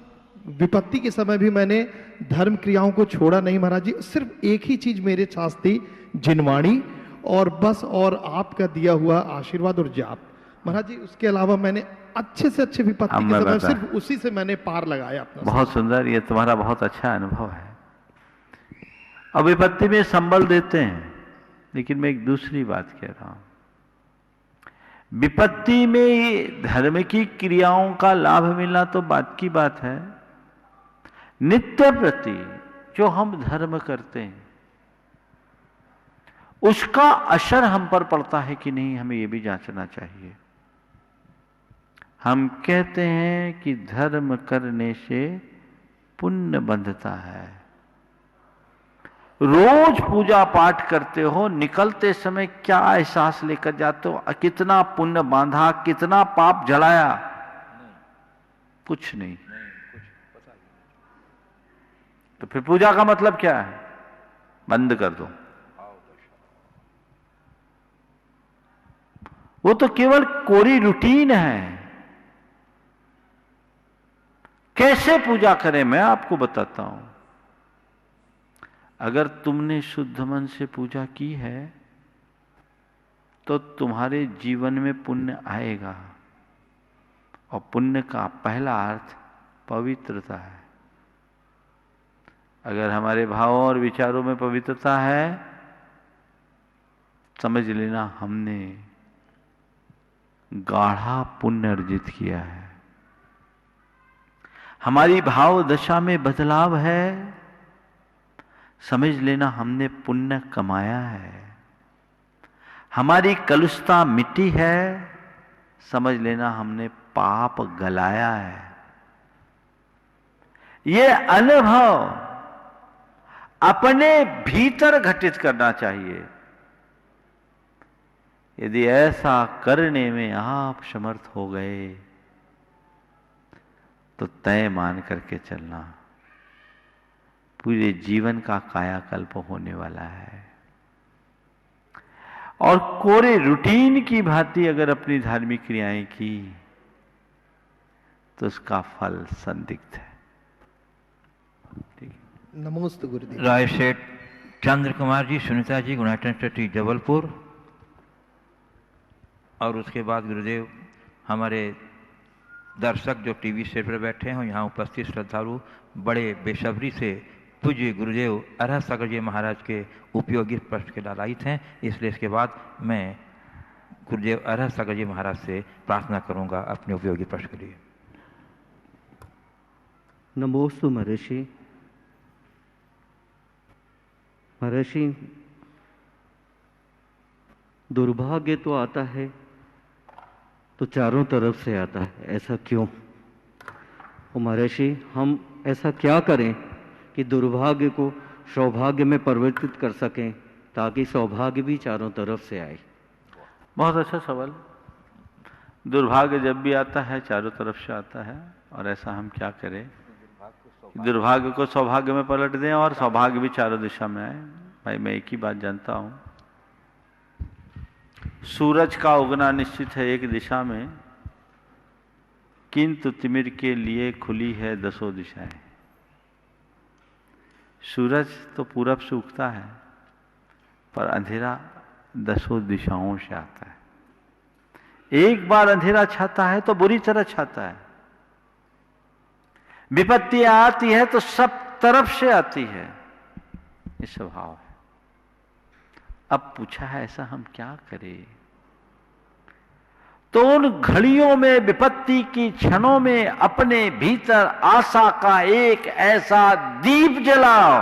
विपत्ति के समय भी मैंने धर्म क्रियाओं को छोड़ा नहीं महाराज जी। सिर्फ एक ही चीज मेरे साथ थी, जिनवाणी और बस, और आपका दिया हुआ आशीर्वाद और जाप महाराज जी। उसके अलावा मैंने अच्छे से अच्छे विपत्ति के समय सिर्फ उसी से मैंने पार लगाया अपना। बहुत सुंदर, ये तुम्हारा बहुत अच्छा अनुभव है। अब विपत्ति में संबल देते हैं, लेकिन मैं एक दूसरी बात कह रहा हूं। विपत्ति में धर्म की क्रियाओं का लाभ मिलना तो बात की बात है, नित्य प्रति जो हम धर्म करते हैं उसका असर हम पर पड़ता है कि नहीं, हमें यह भी जांचना चाहिए। हम कहते हैं कि धर्म करने से पुण्य बंधता है। रोज पूजा पाठ करते हो, निकलते समय क्या एहसास लेकर जाते हो? कितना पुण्य बांधा, कितना पाप जलाया? कुछ नहीं। तो फिर पूजा का मतलब क्या है? बंद कर दो। वो तो केवल कोरी रूटीन है। कैसे पूजा करें मैं आपको बताता हूं। अगर तुमने शुद्ध मन से पूजा की है तो तुम्हारे जीवन में पुण्य आएगा, और पुण्य का पहला अर्थ पवित्रता है। अगर हमारे भावों और विचारों में पवित्रता है, समझ लेना हमने गाढ़ा पुण्य अर्जित किया है। हमारी भाव दशा में बदलाव है, समझ लेना हमने पुण्य कमाया है। हमारी कलुषता मिट्टी है, समझ लेना हमने पाप गलाया है। ये अनुभव अपने भीतर घटित करना चाहिए। यदि ऐसा करने में आप समर्थ हो गए तो तय मान करके चलना, पूरे जीवन का कायाकल्प होने वाला है। और कोरे रूटीन की भांति अगर अपनी धार्मिक क्रियाएं की तो उसका फल संदिग्ध है। ठीक है। नमोस्तु गुरुदेव। राय सेठ चंद्र कुमार जी, सुनीता जी, गुणाटन ट्रस्टी जबलपुर। और उसके बाद गुरुदेव हमारे दर्शक जो टीवी सेट पर बैठे हैं, यहाँ उपस्थित श्रद्धालु बड़े बेसब्री से पूज्य गुरुदेव अरहत सागर जी महाराज के उपयोगी प्रश्न के लालायित हैं। इसलिए इसके बाद मैं गुरुदेव अरहत सागर जी महाराज से प्रार्थना करूंगा अपने उपयोगी प्रश्न के लिए। नमोस्तु महर्षि। महर्षि, दुर्भाग्य तो आता है तो चारों तरफ से आता है, ऐसा क्यों? महर्षि, हम ऐसा क्या करें कि दुर्भाग्य को सौभाग्य में परिवर्तित कर सकें ताकि सौभाग्य भी चारों तरफ से आए? बहुत अच्छा सवाल। दुर्भाग्य जब भी आता है चारों तरफ से आता है, और ऐसा हम क्या करें कि दुर्भाग्य को सौभाग्य में पलट दें और सौभाग्य भी चारों दिशा में आए। भाई, मैं एक ही बात जानता हूं, सूरज का उगना निश्चित है एक दिशा में, किंतु तिमिर के लिए खुली है दसों दिशाएं। सूरज तो पूरब से उगता है, पर अंधेरा दसों दिशाओं से आता है। एक बार अंधेरा छाता है तो बुरी तरह छाता है। विपत्ति आती है तो सब तरफ से आती है, ये स्वभाव है। अब पूछा है ऐसा हम क्या करें? तो उन घड़ियों में, विपत्ति की क्षणों में अपने भीतर आशा का एक ऐसा दीप जलाओ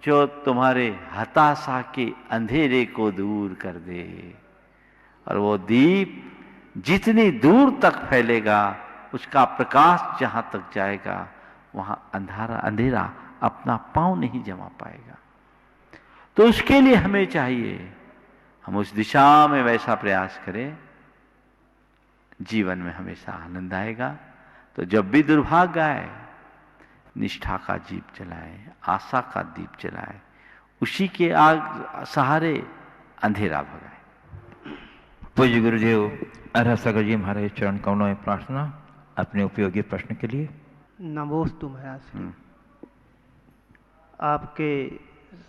जो तुम्हारे हताशा के अंधेरे को दूर कर दे। और वो दीप जितनी दूर तक फैलेगा, उसका प्रकाश जहां तक जाएगा, वहां अंधेरा अपना पांव नहीं जमा पाएगा। तो उसके लिए हमें चाहिए हम उस दिशा में वैसा प्रयास करें, जीवन में हमेशा आनंद आएगा, तो जब भी दुर्भाग्य आए, निष्ठा का दीप जलाए, आशा का दीप जलाए, उसी के आग सहारे अंधेरा भगाए। पूज्य गुरुदेव अरहत सागर जी महाराज चरण कमलों में प्रार्थना अपने उपयोगी प्रश्न के लिए। नमोस्तु महाराज श्री। आपके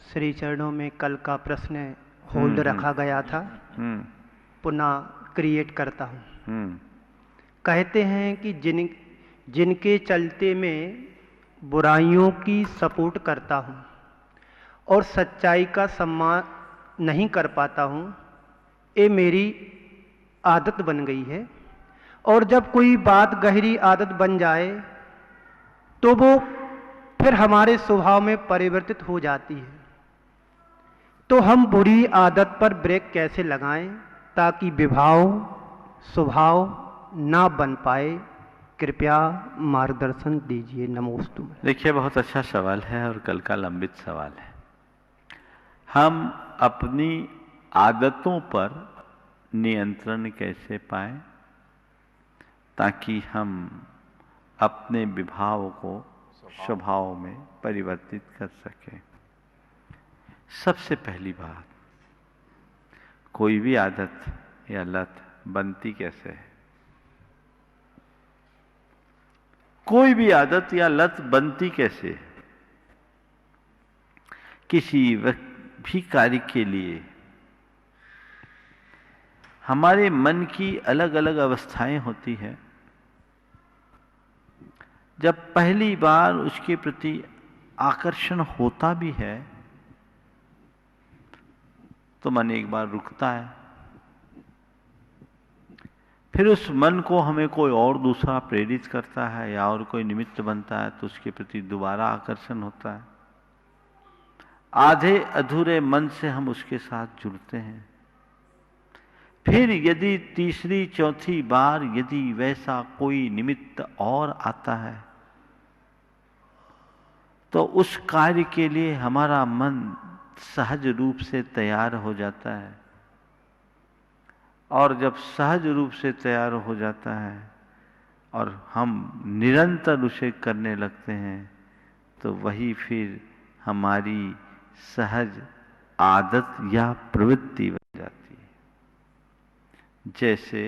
श्री चरणों में कल का प्रश्न होल्ड रखा गया था, पुनः क्रिएट करता हूँ। कहते हैं कि जिनके चलते मैं बुराइयों की सपोर्ट करता हूँ और सच्चाई का सम्मान नहीं कर पाता हूँ, ये मेरी आदत बन गई है। और जब कोई बात गहरी आदत बन जाए तो वो फिर हमारे स्वभाव में परिवर्तित हो जाती है। तो हम बुरी आदत पर ब्रेक कैसे लगाएं ताकि विभाव स्वभाव ना बन पाए? कृपया मार्गदर्शन दीजिए। नमोस्तु। देखिए, बहुत अच्छा सवाल है और कल का लंबित सवाल है। हम अपनी आदतों पर नियंत्रण कैसे पाएं ताकि हम अपने विभाव को स्वभाव में परिवर्तित कर सकें? सबसे पहली बात, कोई भी आदत या लत बनती कैसे है? कोई भी आदत या लत बनती कैसे है? किसी भी कार्य के लिए हमारे मन की अलग अलग अवस्थाएं होती है। जब पहली बार उसके प्रति आकर्षण होता भी है तो मन एक बार रुकता है, फिर उस मन को हमें कोई और दूसरा प्रेरित करता है या और कोई निमित्त बनता है तो उसके प्रति दोबारा आकर्षण होता है। आधे अधूरे मन से हम उसके साथ जुड़ते हैं। फिर यदि तीसरी चौथी बार यदि वैसा कोई निमित्त और आता है तो उस कार्य के लिए हमारा मन सहज रूप से तैयार हो जाता है। और जब सहज रूप से तैयार हो जाता है और हम निरंतर उसे करने लगते हैं तो वही फिर हमारी सहज आदत या प्रवृत्ति बन जाती है। जैसे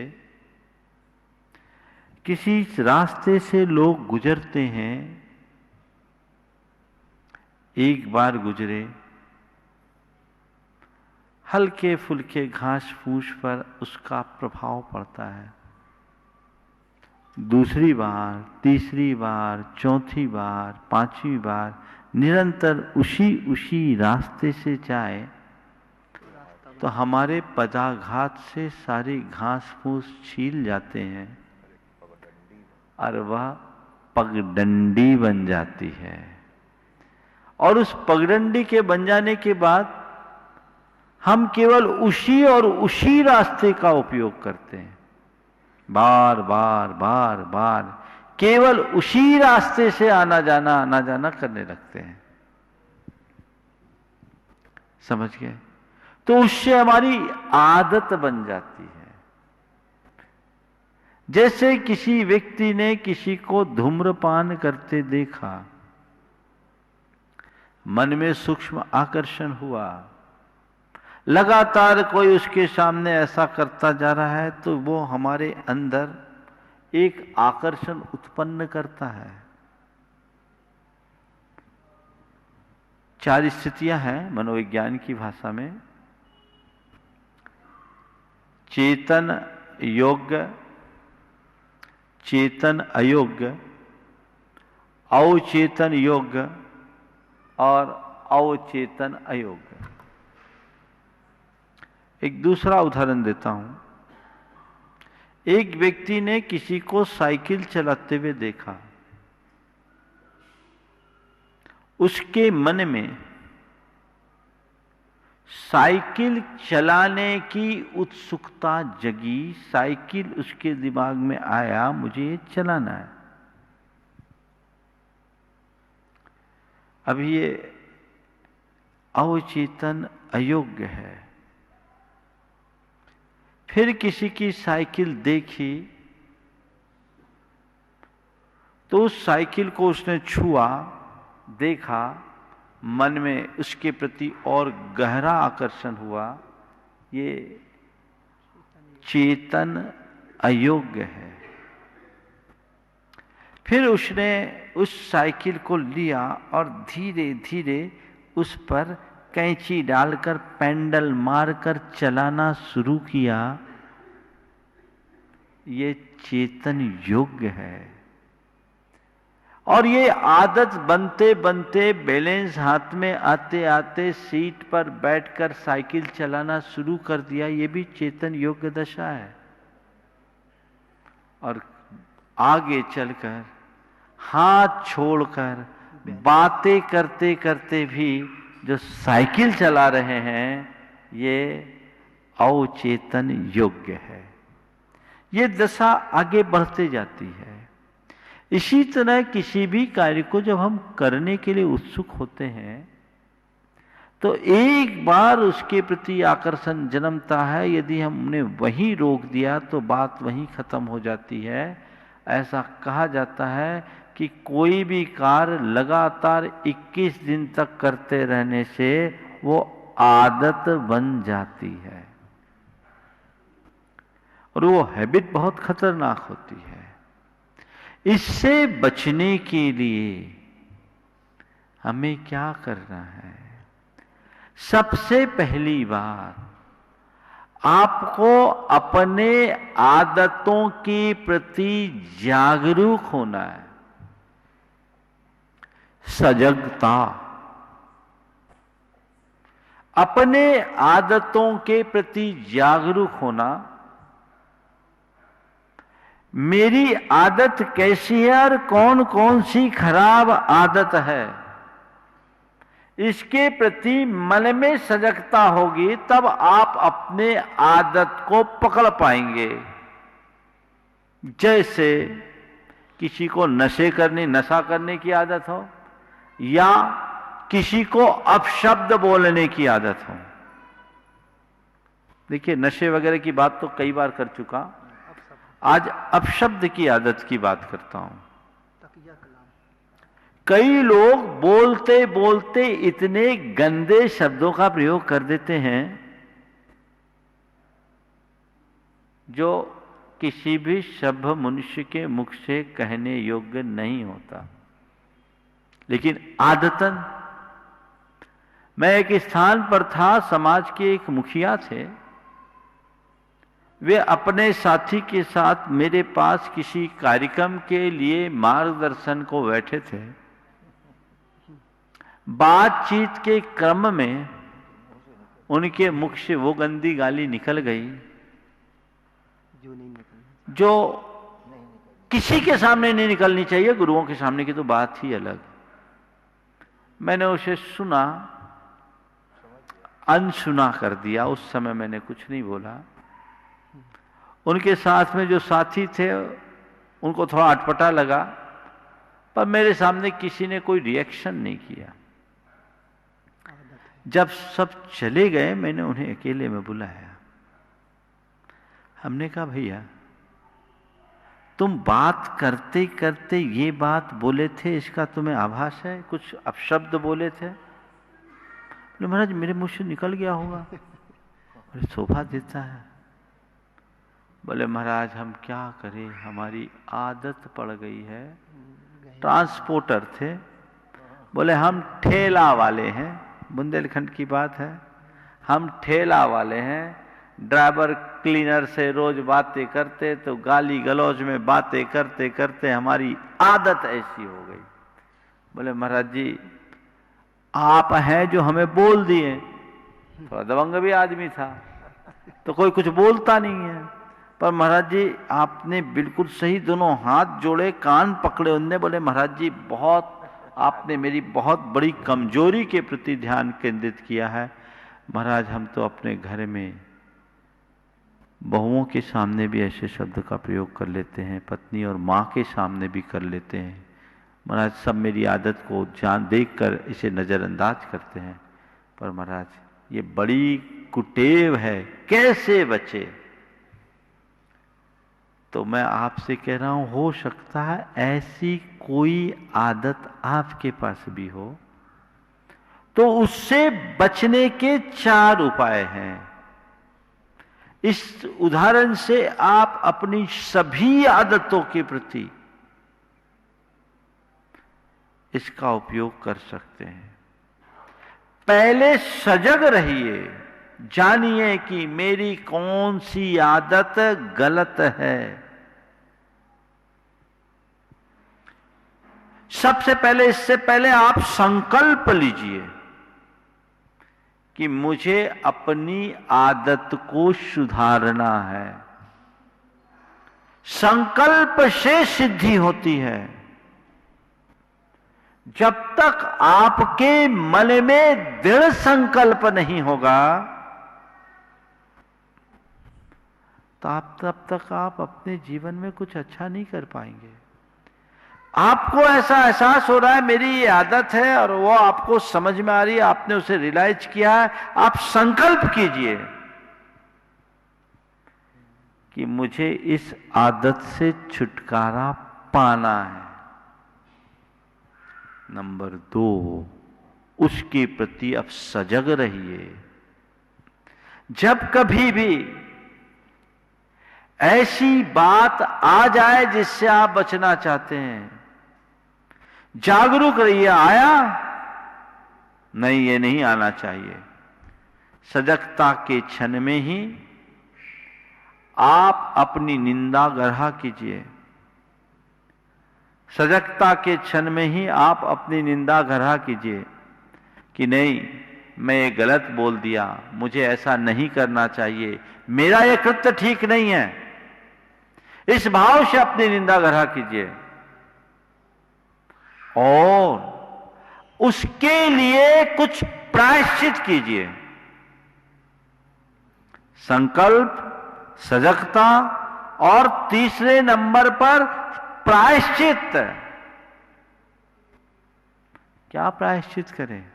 किसी रास्ते से लोग गुजरते हैं, एक बार गुजरे, हल्के फुल्के घास फूस पर उसका प्रभाव पड़ता है। दूसरी बार, तीसरी बार, चौथी बार, पांचवी बार निरंतर उसी रास्ते से जाए तो हमारे पदाघात से सारी घास फूस छील जाते हैं और वह पगडंडी बन जाती है। और उस पगडंडी के बन जाने के बाद हम केवल उसी और उसी रास्ते का उपयोग करते हैं। बार बार बार बार केवल उसी रास्ते से आना जाना करने लगते हैं। समझ गए? तो उससे हमारी आदत बन जाती है। जैसे किसी व्यक्ति ने किसी को धूम्रपान करते देखा, मन में सूक्ष्म आकर्षण हुआ, लगातार कोई उसके सामने ऐसा करता जा रहा है तो वो हमारे अंदर एक आकर्षण उत्पन्न करता है। 4 स्थितियां हैं मनोविज्ञान की भाषा में: चेतन योग्य, चेतन अयोग्य, अवचेतन योग्य और अवचेतन अयोग्य। एक दूसरा उदाहरण देता हूं। एक व्यक्ति ने किसी को साइकिल चलाते हुए देखा, उसके मन में साइकिल चलाने की उत्सुकता जगी, साइकिल उसके दिमाग में आया, मुझे चलाना है। अब ये अवचेतन अयोग्य है। फिर किसी की साइकिल देखी, तो उस साइकिल को उसने छुआ, देखा, मन में उसके प्रति और गहरा आकर्षण हुआ। ये चेतन अयोग्य है। फिर उसने उस साइकिल को लिया और धीरे धीरे उस पर कैंची डालकर पेंडल मारकर चलाना शुरू किया। ये चेतन योग्य है। और ये आदत बनते बनते, बैलेंस हाथ में आते आते सीट पर बैठकर साइकिल चलाना शुरू कर दिया। ये भी चेतन योग्य दशा है। और आगे चलकर हाथ छोड़कर बातें करते करते भी जो साइकिल चला रहे हैं, ये अवचेतन योग्य है। ये दशा आगे बढ़ते जाती है। इसी तरह किसी भी कार्य को जब हम करने के लिए उत्सुक होते हैं तो एक बार उसके प्रति आकर्षण जन्मता है। यदि हमने वहीं रोक दिया तो बात वहीं खत्म हो जाती है। ऐसा कहा जाता है कि कोई भी कार्य लगातार 21 दिन तक करते रहने से वो आदत बन जाती है और वो हैबिट बहुत खतरनाक होती है। इससे बचने के लिए हमें क्या करना है? सबसे पहली बात, आपको अपने आदतों के प्रति जागरूक होना है। सजगता, अपने आदतों के प्रति जागरूक होना। मेरी आदत कैसी है और कौन कौन सी खराब आदत है, इसके प्रति मन में सजगता होगी, तब आप अपने आदत को पकड़ पाएंगे। जैसे किसी को नशा करने की आदत हो या किसी को अपशब्द बोलने की आदत हो। देखिए, नशे वगैरह की बात तो कई बार कर चुका, आज अपशब्द की आदत की बात करता हूं। कई लोग बोलते बोलते इतने गंदे शब्दों का प्रयोग कर देते हैं जो किसी भी सभ्य मनुष्य के मुख से कहने योग्य नहीं होता। लेकिन आदतन, मैं एक स्थान पर था, समाज के एक मुखिया थे। वे अपने साथी के साथ मेरे पास किसी कार्यक्रम के लिए मार्गदर्शन को बैठे थे। बातचीत के क्रम में उनके मुख से वो गंदी गाली निकल गई जो किसी के सामने नहीं निकलनी चाहिए। गुरुओं के सामने की तो बात ही अलग। मैंने उसे सुना, अनसुना कर दिया। उस समय मैंने कुछ नहीं बोला। उनके साथ में जो साथी थे उनको थोड़ा अटपटा लगा, पर मेरे सामने किसी ने कोई रिएक्शन नहीं किया। जब सब चले गए, मैंने उन्हें अकेले में बुलाया। हमने कहा, भैया तुम बात करते करते ये बात बोले थे, इसका तुम्हें आभास है? कुछ अपशब्द बोले थे। बोले, महाराज मेरे मुंह से निकल गया होगा। बोले, शोभा देता है। बोले, महाराज हम क्या करें, हमारी आदत पड़ गई है। ट्रांसपोर्टर थे। बोले, हम ठेला वाले हैं। बुंदेलखंड की बात है। हम ठेला वाले हैं। ड्राइवर क्लीनर से रोज बातें करते, तो गाली गलौज में बातें करते करते हमारी आदत ऐसी हो गई। बोले, महाराज जी आप हैं जो हमें बोल दिए। थोड़ा दबंग भी आदमी था, तो कोई कुछ बोलता नहीं है। पर महाराज जी आपने बिल्कुल सही, दोनों हाथ जोड़े, कान पकड़े उनने। बोले, महाराज जी बहुत आपने मेरी बहुत बड़ी कमजोरी के प्रति ध्यान केंद्रित किया है। महाराज हम तो अपने घर में बहुओं के सामने भी ऐसे शब्द का प्रयोग कर लेते हैं, पत्नी और माँ के सामने भी कर लेते हैं। महाराज सब मेरी आदत को जान देखकर इसे नज़रअंदाज करते हैं। पर महाराज ये बड़ी कुटेव है, कैसे बचे? तो मैं आपसे कह रहा हूं, हो सकता है ऐसी कोई आदत आपके पास भी हो, तो उससे बचने के 4 उपाय हैं। इस उदाहरण से आप अपनी सभी आदतों के प्रति इसका उपयोग कर सकते हैं। पहले सजग रहिए, जानिए कि मेरी कौन सी आदत गलत है। सबसे पहले, इससे पहले आप संकल्प लीजिए कि मुझे अपनी आदत को सुधारना है। संकल्प से सिद्धि होती है। जब तक आपके मन में दृढ़ संकल्प नहीं होगा, तब तक आप अपने जीवन में कुछ अच्छा नहीं कर पाएंगे। आपको ऐसा एहसास हो रहा है मेरी ये आदत है, और वो आपको समझ में आ रही है, आपने उसे रियलाइज किया है, आप संकल्प कीजिए कि मुझे इस आदत से छुटकारा पाना है। नंबर 2, उसके प्रति अब सजग रहिए। जब कभी भी ऐसी बात आ जाए जिससे आप बचना चाहते हैं, जागरूक रहिए। आया नहीं, ये नहीं आना चाहिए। सजगता के क्षण में ही आप अपनी निंदा ग्रह कीजिए। सजगता के क्षण में ही आप अपनी निंदा ग्रह कीजिए कि नहीं, मैं ये गलत बोल दिया, मुझे ऐसा नहीं करना चाहिए, मेरा यह कृत्य ठीक नहीं है। इस भाव से अपनी निंदा ग्रह कीजिए और उसके लिए कुछ प्रायश्चित कीजिए। संकल्प, सजगता और तीसरे नंबर पर प्रायश्चित। क्या प्रायश्चित करें?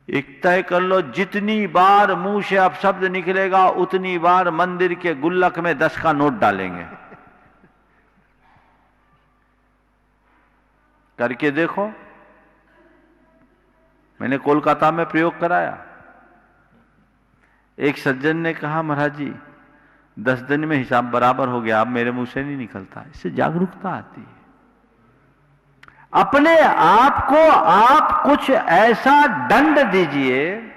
एक तय कर लो, जितनी बार मुंह से अपशब्द निकलेगा उतनी बार मंदिर के गुल्लक में 10 का नोट डालेंगे। करके देखो। मैंने कोलकाता में प्रयोग कराया। एक सज्जन ने कहा, महाराज जी 10 दिन में हिसाब बराबर हो गया, अब मेरे मुंह से नहीं निकलता। इससे जागरूकता आती है। अपने आप को आप कुछ ऐसा दंड दीजिए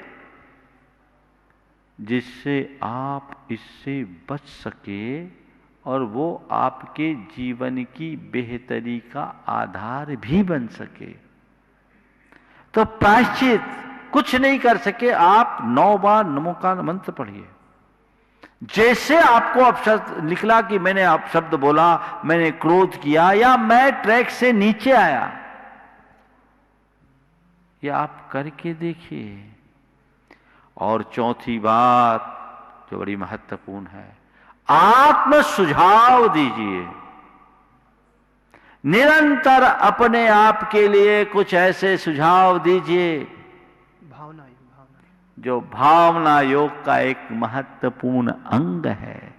जिससे आप इससे बच सके और वो आपके जीवन की बेहतरी का आधार भी बन सके। तो प्रायश्चित कुछ नहीं कर सके, आप 9 बार नमो का मंत्र पढ़िए। जैसे आपको अपशब्द निकला कि मैंने अपशब्द बोला, मैंने क्रोध किया या मैं ट्रैक से नीचे आया, ये आप करके देखिए। और चौथी बात जो बड़ी महत्वपूर्ण है, आत्म सुझाव दीजिए। निरंतर अपने आप के लिए कुछ ऐसे सुझाव दीजिए जो भावना योग का एक महत्वपूर्ण अंग है,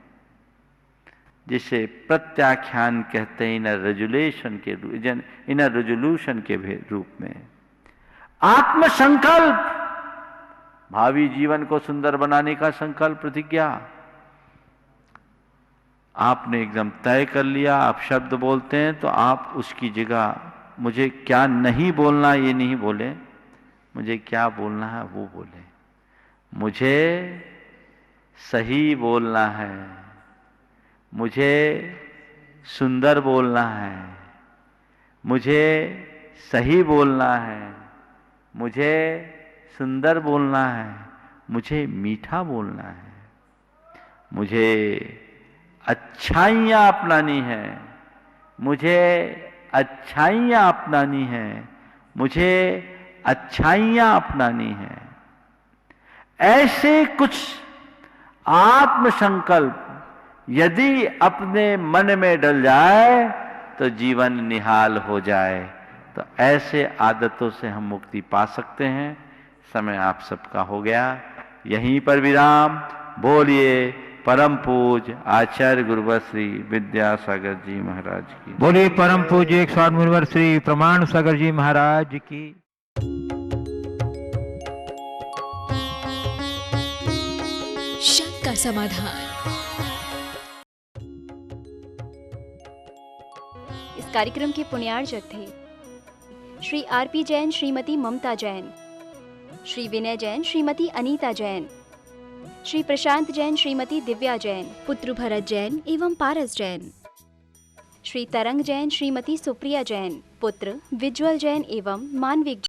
जिसे प्रत्याख्यान कहते हैं इनर रेजोल्यूशन के रूप में। आत्म संकल्प, भावी जीवन को सुंदर बनाने का संकल्प, प्रतिज्ञा। आपने एकदम तय कर लिया, आप शब्द बोलते हैं तो आप उसकी जगह मुझे क्या नहीं बोलना ये नहीं बोले, मुझे क्या बोलना है वो बोले। मुझे सही बोलना है, मुझे सुंदर बोलना है, मुझे सही बोलना है, मुझे सुंदर बोलना है, मुझे मीठा बोलना है, मुझे अच्छाइयाँ अपनानी है, मुझे अच्छाइयाँ अपनानी है, मुझे अच्छाइयाँ अपनानी है। ऐसे कुछ आत्म संकल्प यदि अपने मन में डल जाए तो जीवन निहाल हो जाए। तो ऐसे आदतों से हम मुक्ति पा सकते हैं। समय आप सबका हो गया, यहीं पर विराम। बोलिए परम पूज्य आचार्य गुरुवर श्री विद्यासागर जी महाराज की। बोलिए परम पूज्य एक स्वामी मुनिवर श्री प्रमाण सागर जी महाराज की। शक का समाधान। इस कार्यक्रम के पुण्यार्चक थे श्री आरपी जैन, श्रीमती ममता जैन, श्री विनय जैन, श्रीमती अनीता जैन, श्री प्रशांत जैन, श्रीमती दिव्या जैन, पुत्र भरत जैन एवं पारस जैन, श्री तरंग जैन, श्रीमती सुप्रिया जैन, पुत्र विज्वल जैन एवं मानविक